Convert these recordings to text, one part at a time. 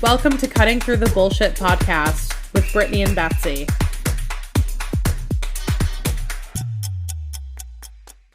Welcome to Cutting Through the Bullshit podcast with Brittany and Betsy.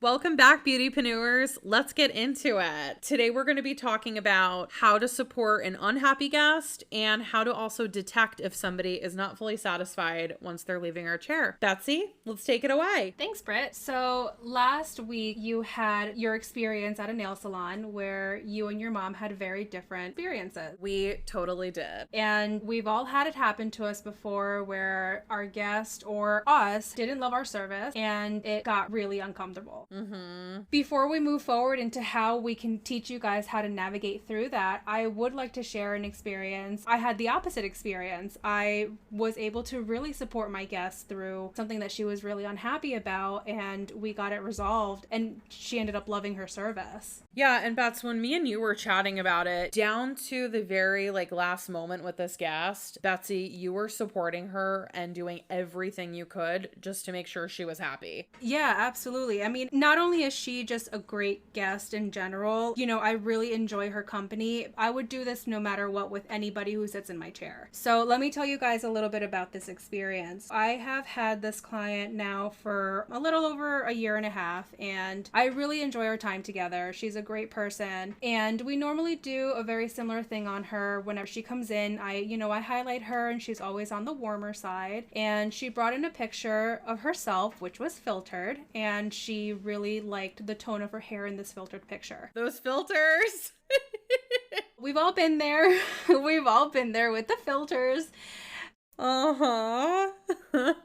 Welcome back, beautypreneurs. Let's get into it. Today we're going to be talking about how to support an unhappy guest and how to also detect if somebody is not fully satisfied once they're leaving our chair. Betsy, let's take it away. Thanks, Britt. So last week you had your experience at a nail salon where you and your mom had very different experiences. We totally did. And we've all had it happen to us before where our guest or us didn't love our service and it got really uncomfortable. Before we move forward into how we can teach you guys how to navigate through that, I would like to share an experience. I had the opposite experience. I was able to really support my guest through something that she was really unhappy about, and we got it resolved, and she ended up loving her service. Yeah, and Bets, when me and you were chatting about it, down to the very last moment with this guest, Betsy, you were supporting her and doing everything you could just to make sure she was happy. Yeah, absolutely. I mean, not only is she just a great guest in general, I really enjoy her company. I would do this no matter what with anybody who sits in my chair. So let me tell you guys a little bit about this experience. I have had this client now for a little over a year and a half, and I really enjoy our time together. She's a great person, and we normally do a very similar thing on her. Whenever she comes in, I highlight her, and she's always on the warmer side, and she brought in a picture of herself, which was filtered, and she really liked the tone of her hair in this filtered picture. Those filters. We've all been there. We've all been there with the filters.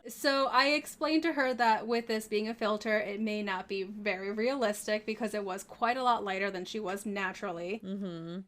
So I explained to her that with this being a filter, it may not be very realistic because it was quite a lot lighter than she was naturally.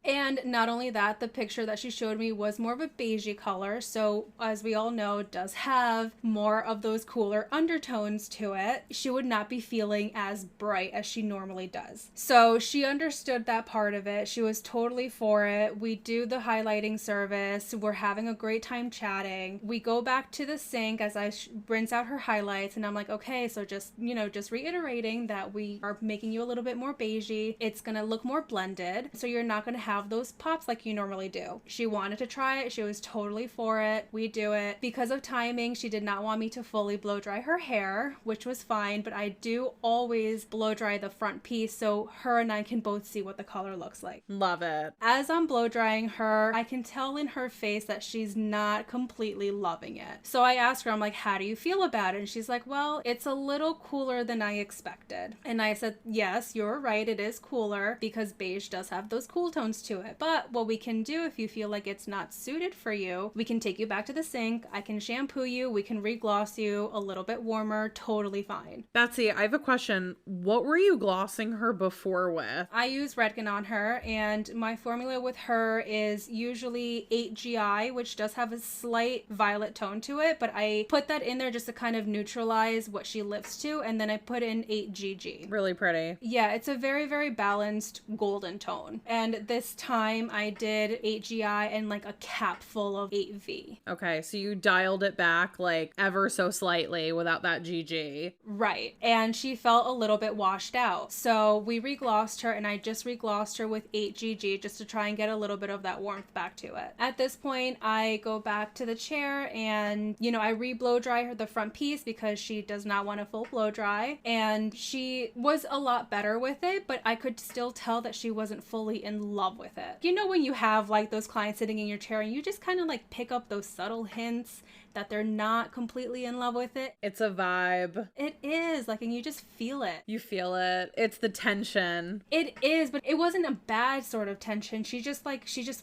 And not only that, the picture that she showed me was more of a beigey color. So as we all know, it does have more of those cooler undertones to it. She would not be feeling as bright as she normally does. So she understood that part of it. She was totally for it. We do the highlighting service. We're having a great time chatting. We go back to the sink as I rinse out her highlights, and I'm like, okay, so just reiterating that we are making you a little bit more beigey. It's gonna look more blended, so you're not gonna have those pops like you normally do. She wanted to try it. She was totally for it. We do it. Because of timing, she did not want me to fully blow dry her hair, which was fine, but I do always blow dry the front piece so her and I can both see what the color looks like. Love it. As I'm blow drying her, I can tell in her face that she's not completely loving it. So I asked her, I'm like, how do you feel about it? And she's like, well, it's a little cooler than I expected. And I said, yes, you're right. It is cooler because beige does have those cool tones to it. But what we can do, if you feel like it's not suited for you, we can take you back to the sink. I can shampoo you. We can re-gloss you a little bit warmer. Totally fine. Betsy, I have a question. What were you glossing her before with? I use Redken on her, and my formula with her is usually 8GI, which does have a slight violet tone to it, but I put that in there just to kind of neutralize what she lives to, and then I put in 8GG. Really pretty. Yeah, it's a very, very balanced golden tone. And this time I did 8GI and a cap full of 8V. Okay, so you dialed it back ever so slightly without that GG. Right. And she felt a little bit washed out. So we re-glossed her, and I just re-glossed her with 8GG just to try and get a little bit of that warmth back to it. At this point, I go back to the chair and, I re-blow dry her the front piece because she does not want a full blow dry. And she was a lot better with it, but I could still tell that she wasn't fully in love with it. When you have those clients sitting in your chair and you just kind of pick up those subtle hints that they're not completely in love with it. It's a vibe. It is, and you just feel it. You feel it. It's the tension. It is, but it wasn't a bad sort of tension. She just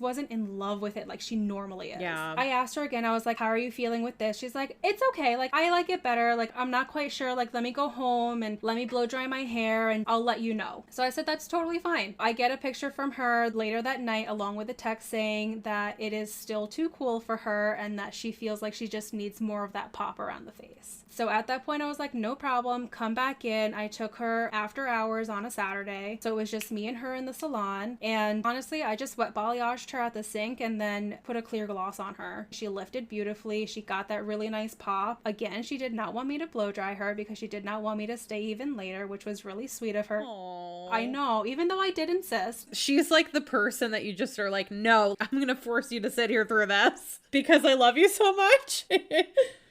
wasn't in love with it like she normally is. Yeah. I asked her again, I was like, how are you feeling with this? She's like, it's okay. I like it better. I'm not quite sure. Let me go home and let me blow dry my hair and I'll let you know. So I said, that's totally fine. I get a picture from her later that night along with a text saying that it is still too cool for her and that she feels like she just just needs more of that pop around the face. So at that point I was like, no problem, come back in. I took her after hours on a Saturday. So it was just me and her in the salon. And honestly, I just wet balayaged her at the sink and then put a clear gloss on her. She lifted beautifully. She got that really nice pop. Again, she did not want me to blow dry her because she did not want me to stay even later, which was really sweet of her. Aww. I know, even though I did insist. She's like the person that you just are like, no, I'm going to force you to sit here through this because I love you so much.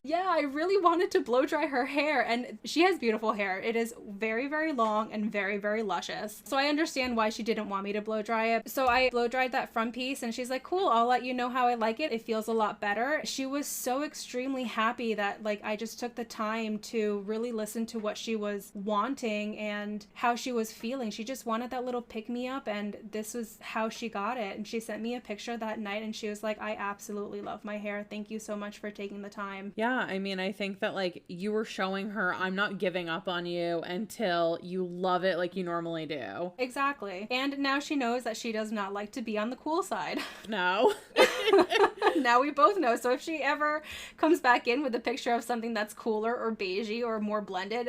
Yeah, I really wanted to blow dry her hair, and she has beautiful hair. It is very, very long and very, very luscious. So I understand why she didn't want me to blow dry it. So I blow dried that front piece, and she's like, cool, I'll let you know how I like it. It feels a lot better. She was so extremely happy that like I just took the time to really listen to what she was wanting and how she was feeling. She just wanted that little pick-me-up, and this was how she got it. And she sent me a picture that night, and she was like, I absolutely love my hair. Thank you so much for taking the time. Yeah. I mean, I think that like you were showing her, I'm not giving up on you until you love it like you normally do. Exactly. And now she knows that she does not like to be on the cool side. No. Now we both know. So if she ever comes back in with a picture of something that's cooler or beigey or more blended,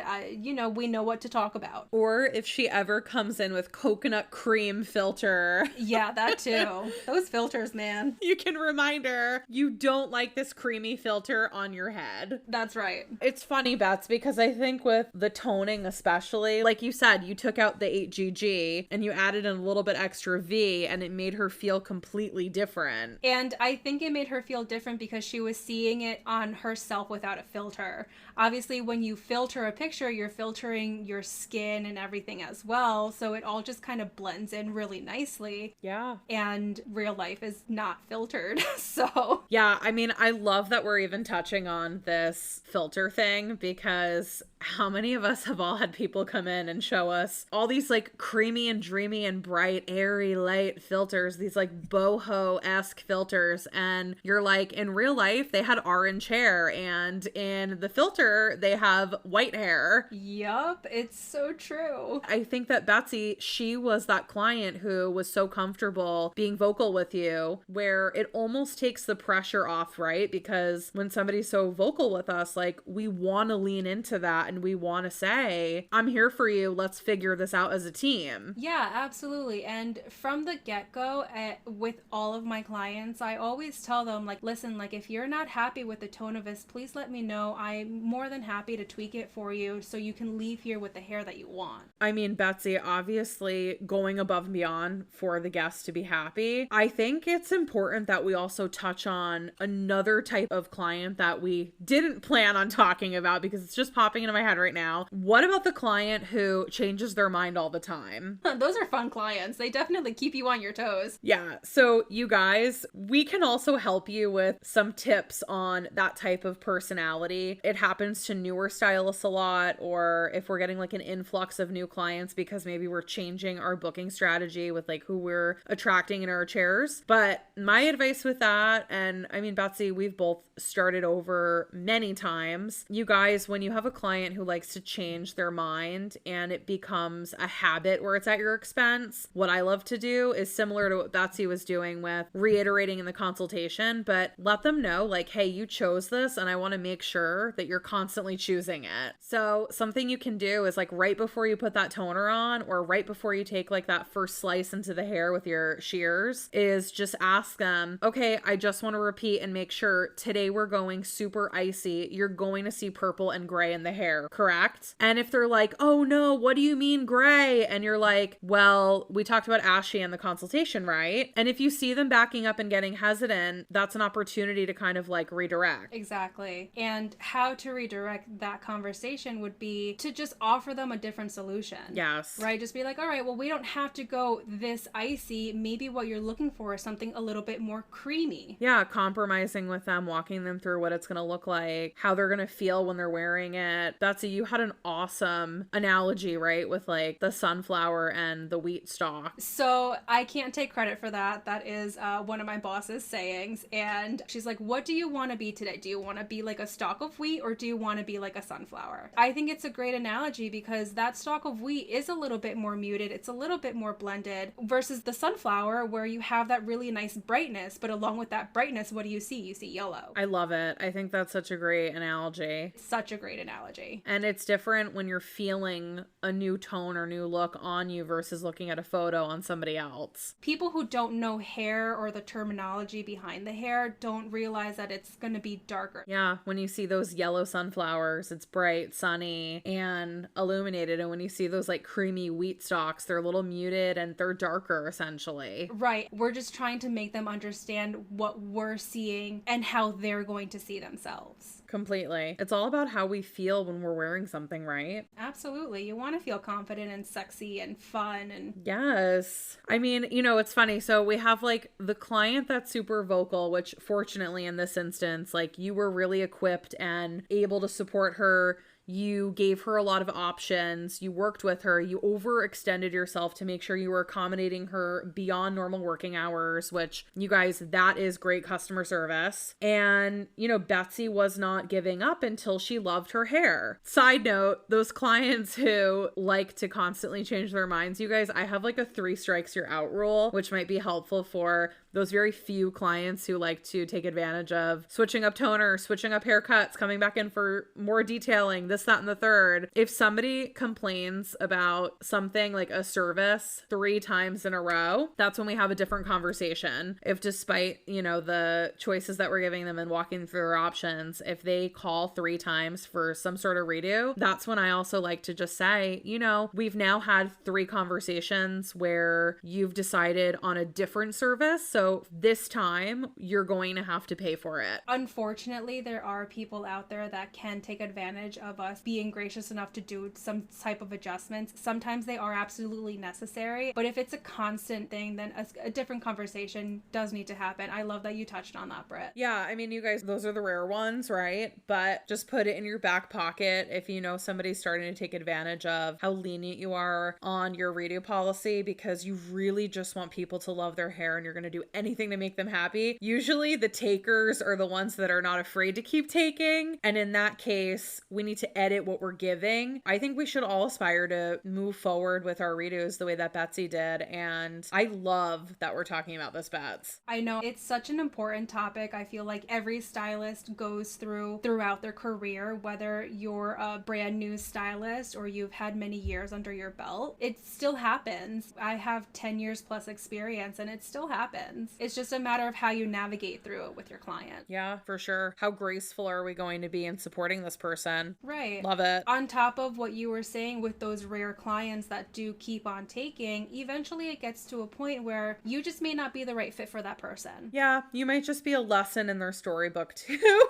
we know what to talk about. Or if she ever comes in with coconut cream filter. Yeah, that too. Those filters, man. You can remind her you don't like this creamy filter on your head. That's right. It's funny, Bets, because I think with the toning especially, like you said, you took out the 8GG and you added in a little bit extra V and it made her feel completely different. And I think it made her feel different because she was seeing it on herself without a filter. Obviously, when you filter a picture, you're filtering your skin and everything as well. So it all just kind of blends in really nicely. Yeah. And real life is not filtered. So yeah, I mean, I love that we're even touching on this filter thing because how many of us have all had people come in and show us all these like creamy and dreamy and bright, airy, light filters, these like boho-esque filters. And you're like, in real life, they had orange hair, and in the filter, they have white hair. Yup, it's so true. I think that Betsy, she was that client who was so comfortable being vocal with you, where it almost takes the pressure off, right? Because when somebody's so vocal with us, like, we want to lean into that and we want to say, I'm here for you. Let's figure this out as a team. Yeah, absolutely. And from the get-go, with all of my clients, I always tell them, like, listen, like, if you're not happy with the tone of this, please let me know. I'm more than happy to tweak it for you so you can leave here with the hair that you want. I mean, Betsy, obviously going above and beyond for the guests to be happy. I think it's important that we also touch on another type of client that we didn't plan on talking about because it's just popping into my head right now. What about the client who changes their mind all the time? Those are fun clients. They definitely keep you on your toes. Yeah. So you guys, we can also help you with some tips on that type of personality. It happens to newer stylists a lot, or if we're getting like an influx of new clients because maybe we're changing our booking strategy with like who we're attracting in our chairs. But my advice with that, and I mean, Betsy, we've both started over many times. You guys, when you have a client who likes to change their mind and it becomes a habit where it's at your expense, what I love to do is similar to what Betsy was doing with reiterating in the consultation, but let them know like, hey, you chose this and I want to make sure that you're constantly choosing it. So something you can do is like right before you put that toner on or right before you take like that first slice into the hair with your shears is just ask them, okay, I just want to repeat and make sure today we're going super icy. You're going to see purple and gray in the hair, correct? And if they're like, oh no, what do you mean gray? And you're like, well, we talked about ashy in the consultation, right? And if you see them backing up and getting hesitant, that's an opportunity to kind of like redirect. Exactly. And how to redirect that conversation would be to just offer them a different solution. Yes. Right? Just be like, all right, well, we don't have to go this icy. Maybe what you're looking for is something a little bit more creamy. Yeah, compromising with them, walking them through what it's going to look like, how they're going to feel when they're wearing it. Betsy, you had an awesome analogy, right? With like the sunflower and the wheat stalk. So I can't take credit for that. That is one of my boss's sayings. And she's like, what do you want to be today? Do you want to be like a stalk of wheat or do you want to be like a sunflower? I think it's a great analogy because that stalk of wheat is a little bit more muted. It's a little bit more blended versus the sunflower where you have that really nice brightness. But along with that brightness, what do you see? You see yellow. I love it. I think that's such a great analogy. Such a great analogy. And it's different when you're feeling a new tone or new look on you versus looking at a photo on somebody else. People who don't know hair or the terminology behind the hair don't realize that it's going to be darker. Yeah, when you see those yellow sunflowers, it's bright, sunny, and illuminated. And when you see those like creamy wheat stalks, they're a little muted and they're darker essentially. Right. We're just trying to make them understand what we're seeing and how they're going to see themselves. Completely. It's all about how we feel when we're wearing something, right? Absolutely. You want to feel confident and sexy and fun and... Yes. I mean, you know, it's funny. So we have like the client that's super vocal, which fortunately in this instance, like you were really equipped and able to support her. You gave her a lot of options. You worked with her. You overextended yourself to make sure you were accommodating her beyond normal working hours, which you guys, that is great customer service. And, you know, Betsy was not giving up until she loved her hair. Side note, those clients who like to constantly change their minds, you guys, I have like a 3 strikes you're out rule, which might be helpful for those very few clients who like to take advantage of switching up toner, switching up haircuts, coming back in for more detailing, this, that, and the third. If somebody complains about something like a service 3 times in a row, that's when we have a different conversation. If despite, you know, the choices that we're giving them and walking through their options, if they call 3 times for some sort of redo, that's when I also like to just say, you know, we've now had 3 conversations where you've decided on a different service. So this time you're going to have to pay for it. Unfortunately, there are people out there that can take advantage of us being gracious enough to do some type of adjustments. Sometimes they are absolutely necessary, but if it's a constant thing, then a different conversation does need to happen. I love that you touched on that, Britt. Yeah, I mean, you guys, those are the rare ones, right? But just put it in your back pocket if you know somebody's starting to take advantage of how lenient you are on your redo policy, because you really just want people to love their hair and you're going to do anything to make them happy. Usually the takers are the ones that are not afraid to keep taking. And in that case, we need to edit what we're giving. I think we should all aspire to move forward with our redos the way that Betsy did. And I love that we're talking about this, Bets. I know it's such an important topic. I feel like every stylist goes throughout their career, whether you're a brand new stylist or you've had many years under your belt. It still happens. I have 10 years plus experience and it still happens. It's just a matter of how you navigate through it with your client. Yeah, for sure. How graceful are we going to be in supporting this person? Right. Love it. On top of what you were saying with those rare clients that do keep on taking, eventually it gets to a point where you just may not be the right fit for that person. Yeah, you might just be a lesson in their storybook too.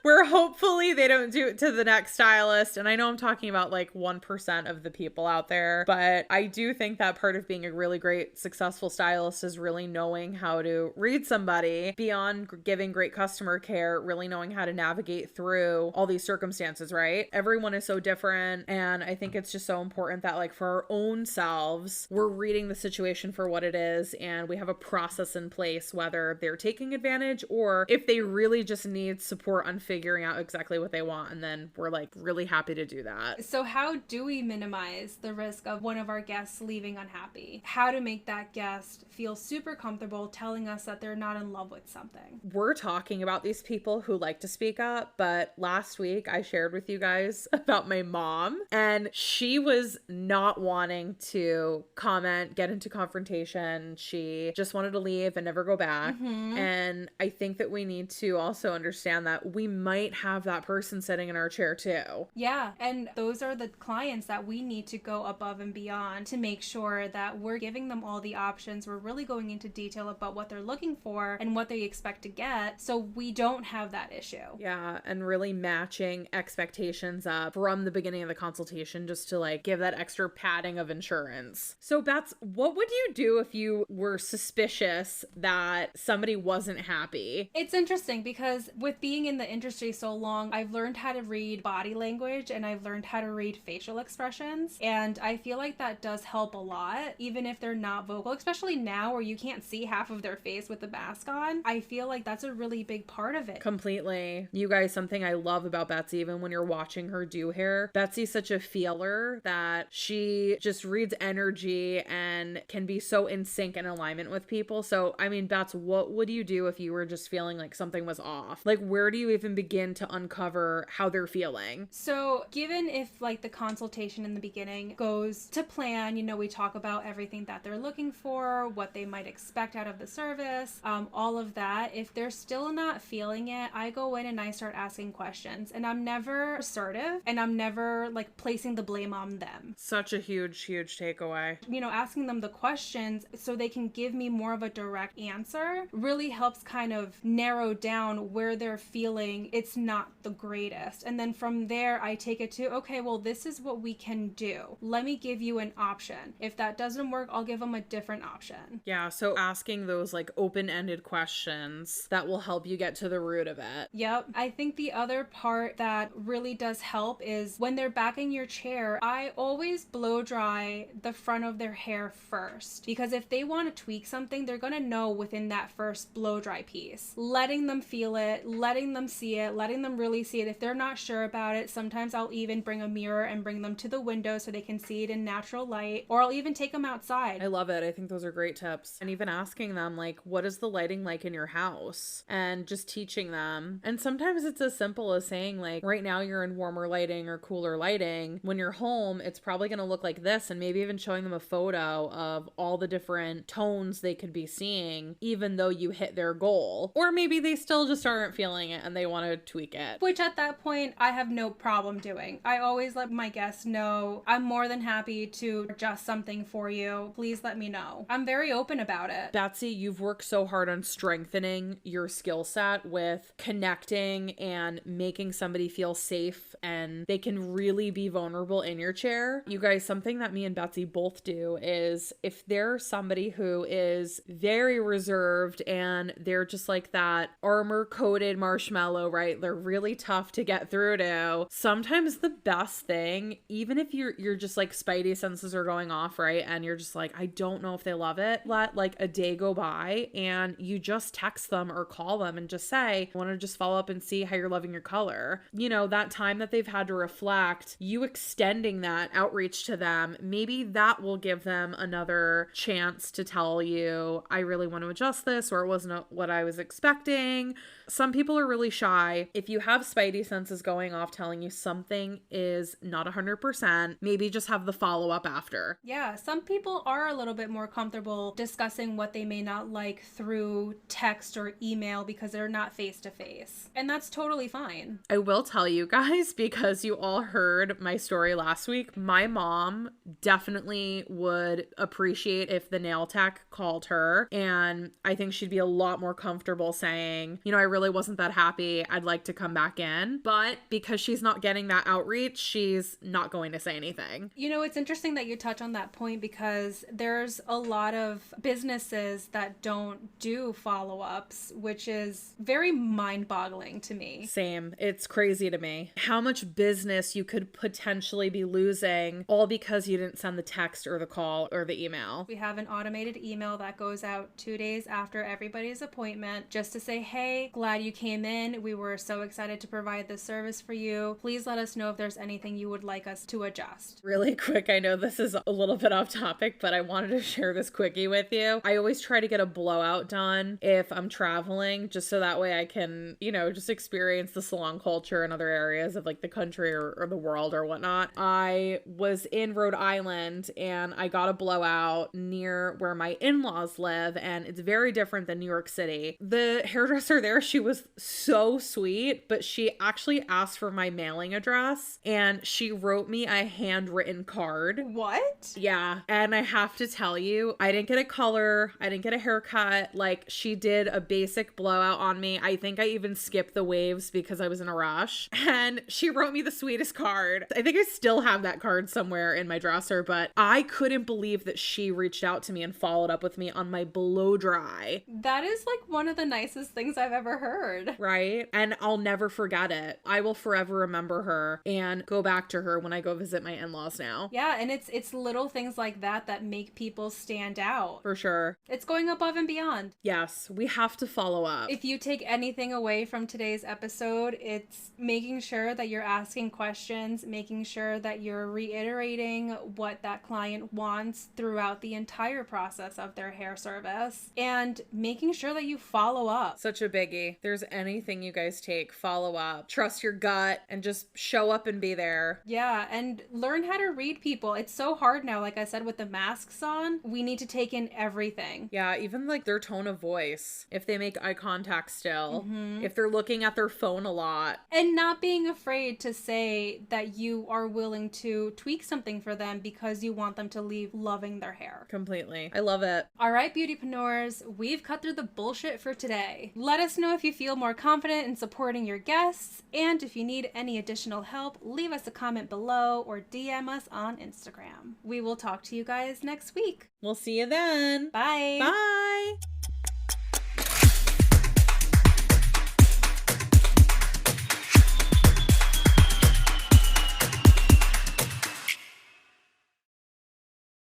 Where hopefully they don't do it to the next stylist. And I know I'm talking about like 1% of the people out there, but I do think that part of being a really great, successful stylist is really knowing how to read somebody beyond giving great customer care, really knowing how to navigate through all these circumstances, right? Everyone is so different. And I think it's just so important that like for our own selves, we're reading the situation for what it is. And we have a process in place, whether they're taking advantage or if they really just need support on figuring out exactly what they want. And then we're like really happy to do that. So how do we minimize the risk of one of our guests leaving unhappy? How to make that guest feel super comfortable telling us that they're not in love with something? We're talking about these people who like to speak up, but last week I shared with you guys about my mom, and she was not wanting to comment, get into confrontation. She just wanted to leave and never go back. Mm-hmm. And I think that we need to also understand that we might have that person sitting in our chair too. Yeah, and those are the clients that we need to go above and beyond to make sure that we're giving them all the options. We're really going into detail about what they're looking for and what they expect to get, so we don't have that issue. Yeah, and really matching expectations up from the beginning of the consultation just to like give that extra padding of insurance. So Bets, what would you do if you were suspicious that somebody wasn't happy? It's interesting because with being in the industry so long, I've learned how to read body language and I've learned how to read facial expressions, and I feel like that does help a lot, even if they're not vocal, especially now where you you can't see half of their face with the mask on. I feel like that's a really big part of it. Completely. You guys, something I love about Betsy, even when you're watching her do hair, Betsy's such a feeler that she just reads energy and can be so in sync and alignment with people. So, I mean, Bets, what would you do if you were just feeling like something was off? Like, where do you even begin to uncover how they're feeling? So, given if like the consultation in the beginning goes to plan, you know, we talk about everything that they're looking for, what they might expect out of the service, all of that. If they're still not feeling it, I go in and I start asking questions, and I'm never assertive, and I'm never like placing the blame on them. Such a huge takeaway. You know, asking them the questions so they can give me more of a direct answer really helps kind of narrow down where they're feeling it's not the greatest. And then from there, I take it to, okay, well, this is what we can do. Let me give you an option. If that doesn't work, I'll give them a different option. Yeah, so asking those like open-ended questions that will help you get to the root of it. Yep. I think the other part that really does help is when they're backing your chair, I always blow dry the front of their hair first, because if they want to tweak something, they're going to know within that first blow dry piece. Letting them feel it, letting them see it, letting them really see it. If they're not sure about it, sometimes I'll even bring a mirror and bring them to the window so they can see it in natural light, or I'll even take them outside. I love it. I think those are great tips. And even asking them, like, what is the lighting like in your house? And just teaching them. And sometimes it's as simple as saying, like, right now you're in warmer lighting or cooler lighting. When you're home, it's probably going to look like this. And maybe even showing them a photo of all the different tones they could be seeing, even though you hit their goal. Or maybe they still just aren't feeling it and they want to tweak it. Which at that point, I have no problem doing. I always let my guests know I'm more than happy to adjust something for you. Please let me know. I'm very open about it. Betsy, you've worked so hard on strengthening your skill set with connecting and making somebody feel safe and they can really be vulnerable in your chair. You guys, something that me and Betsy both do is if there's somebody who is very reserved and they're just like that armor-coated marshmallow, right? They're really tough to get through to. Sometimes the best thing, even if you're just like spidey senses are going off, right? And you're just like, I don't know if they love it. Let like a day go by and you just text them or call them and just say, I want to just follow up and see how you're loving your color. You know, that time that they've had to reflect, you extending that outreach to them, maybe that will give them another chance to tell you, I really want to adjust this, or it wasn't what I was expecting. Some people are really shy. If you have spidey senses going off telling you something is not 100%, maybe just have the follow-up after. Yeah, some people are a little bit more comfortable discussing what they may not like through text or email because they're not face-to-face. And that's totally fine. I will tell you guys, because you all heard my story last week, my mom definitely would appreciate if the nail tech called her. And I think she'd be a lot more comfortable saying, you know, I really wasn't that happy. I'd like to come back in. But because she's not getting that outreach, she's not going to say anything. You know, it's interesting that you touch on that point because there's a lot of businesses that don't do follow-ups, which is very mind-boggling to me. Same. It's crazy to me how much business you could potentially be losing all because you didn't send the text or the call or the email. We have an automated email that goes out 2 days after everybody's appointment just to say, hey, glad you came in. We were so excited to provide this service for you. Please let us know if there's anything you would like us to adjust. Really quick, I know this is a little bit off topic, but I wanted to share this quickie with you. I always try to get a blowout done if I'm traveling, just so that way I can, you know, just experience the salon culture in other areas of like the country or the world or whatnot. I was in Rhode Island and I got a blowout near where my in-laws live, and it's very different than New York City. The hairdresser there, she was so sweet, but she actually asked for my mailing address and she wrote me a handwritten card. What? Yeah. And I have to tell you, I didn't get a color. I didn't get a haircut. Like, she did a basic blowout on me. I think I even skipped the waves because I was in a rush. And she wrote me the sweetest card. I think I still have that card somewhere in my dresser, but I couldn't believe that she reached out to me and followed up with me on my blow dry. That is like one of the nicest things I've ever heard. Right? And I'll never forget it. I will forever remember her and go back to her when I go visit my in-laws now. Yeah, and it's little things like that that make people stand out. For sure. sure. It's going above and beyond. Yes, we have to follow up. If you take anything away from today's episode, it's making sure that you're asking questions, making sure that you're reiterating what that client wants throughout the entire process of their hair service, and making sure that you follow up. Such a biggie. If there's anything you guys take, follow up, trust your gut, and just show up and be there. Yeah, and learn how to read people. It's so hard now, like I said, with the masks on. We need to take in everything. Yeah, even like their tone of voice. If they make eye contact still. If they're looking at their phone a lot. And not being afraid to say that you are willing to tweak something for them because you want them to leave loving their hair. Completely. I love it. All right, beautypreneurs, we've cut through the bullshit for today. Let us know if you feel more confident in supporting your guests, and if you need any additional help, leave us a comment below or DM us on Instagram. We will talk to you guys next week. We'll see you then. Bye. Bye.